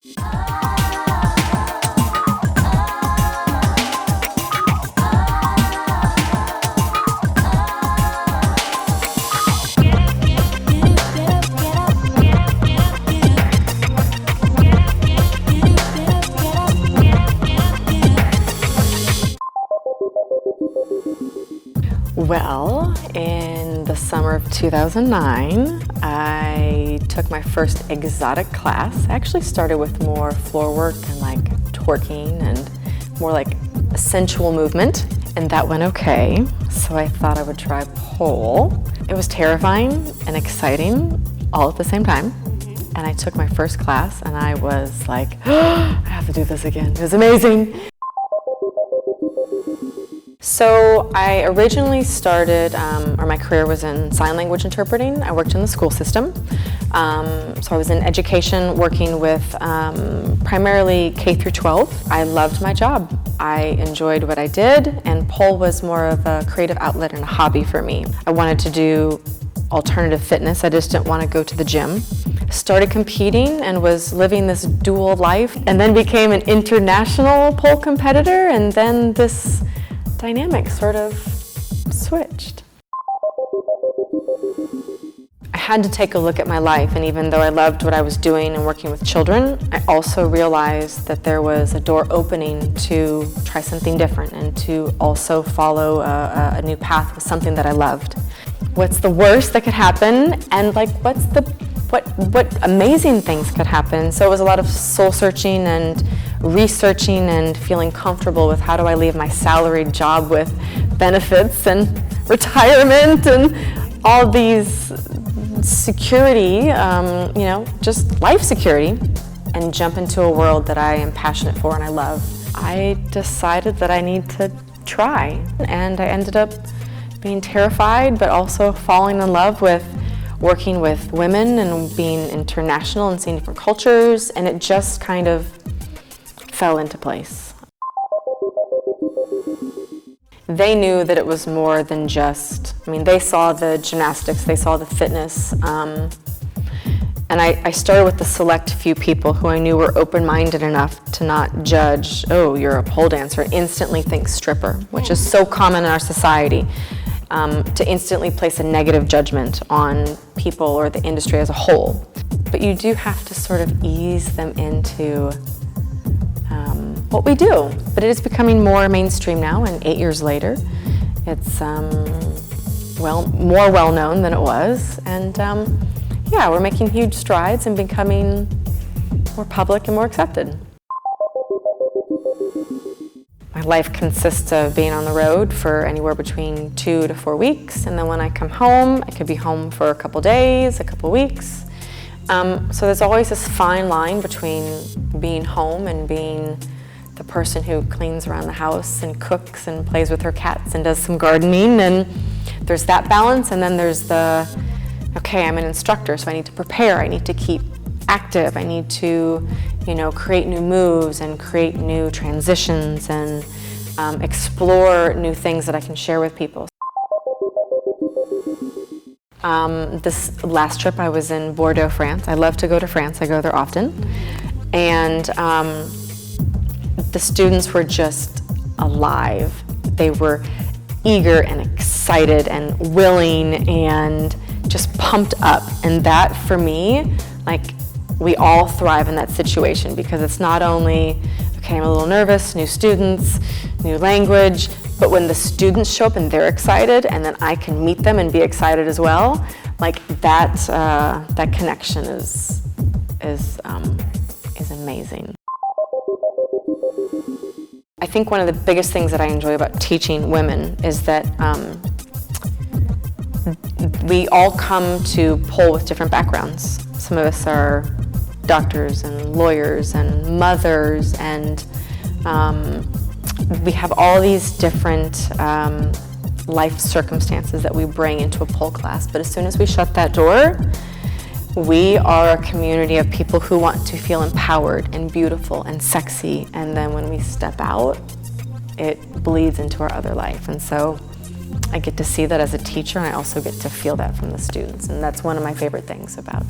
Well, in the summer of 2009, I took my first exotic class. I actually started with more floor work and like twerking and more like sensual movement, and that went okay. So I thought I would try pole. It was terrifying and exciting all at the same time. And I took my first class and I was like, oh, I have to do this again. It was amazing. So I originally started, or my career was in sign language interpreting. I worked in the school system. So I was in education working with primarily K through 12. I loved my job. I enjoyed what I did, and pole was more of a creative outlet and a hobby for me. I wanted to do alternative fitness. I just didn't want to go to the gym. Started competing and was living this dual life, and then became an international pole competitor, and then this dynamic sort of switched. I had to take a look at my life, and even though I loved what I was doing and working with children, I also realized that there was a door opening to try something different and to also follow a new path with something that I loved. What's the worst that could happen, and like what amazing things could happen? So it was a lot of soul searching and researching and feeling comfortable with how do I leave my salaried job with benefits and retirement and all these security, just life security, and jump into a world that I am passionate for and I love. I decided that I need to try, and I ended up being terrified but also falling in love with working with women and being international and seeing different cultures, and it just kind of fell into place. They knew that it was more than just, they saw the gymnastics, they saw the fitness, and I started with the select few people who I knew were open-minded enough to not judge, oh, you're a pole dancer, and instantly think stripper, which is so common in our society. To instantly place a negative judgment on people or the industry as a whole. But you do have to sort of ease them into what we do. But it is becoming more mainstream now, and 8 years later, it's more well-known than it was. And we're making huge strides and becoming more public and more accepted. My life consists of being on the road for anywhere between 2 to 4 weeks, and then when I come home, I could be home for a couple days, a couple weeks. So there's always this fine line between being home and being the person who cleans around the house and cooks and plays with her cats and does some gardening, and there's that balance, and then there's the, okay, I'm an instructor, so I need to prepare, I need to keep active, I need to create new moves and create new transitions and explore new things that I can share with people. This last trip I was in Bordeaux, France. I love to go to France, I go there often. And the students were just alive. They were eager and excited and willing and just pumped up. And that for me, we all thrive in that situation, because it's not only, okay, I'm a little nervous, new students, new language, but when the students show up and they're excited, and then I can meet them and be excited as well, that connection is amazing. I think one of the biggest things that I enjoy about teaching women is that we all come to pole with different backgrounds. Some of us are doctors and lawyers and mothers, and we have all these different life circumstances that we bring into a pole class. But as soon as we shut that door, we are a community of people who want to feel empowered and beautiful and sexy, and then when we step out, it bleeds into our other life. And so I get to see that as a teacher, and I also get to feel that from the students, and that's one of my favorite things about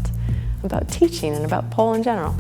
teaching and about pole in general.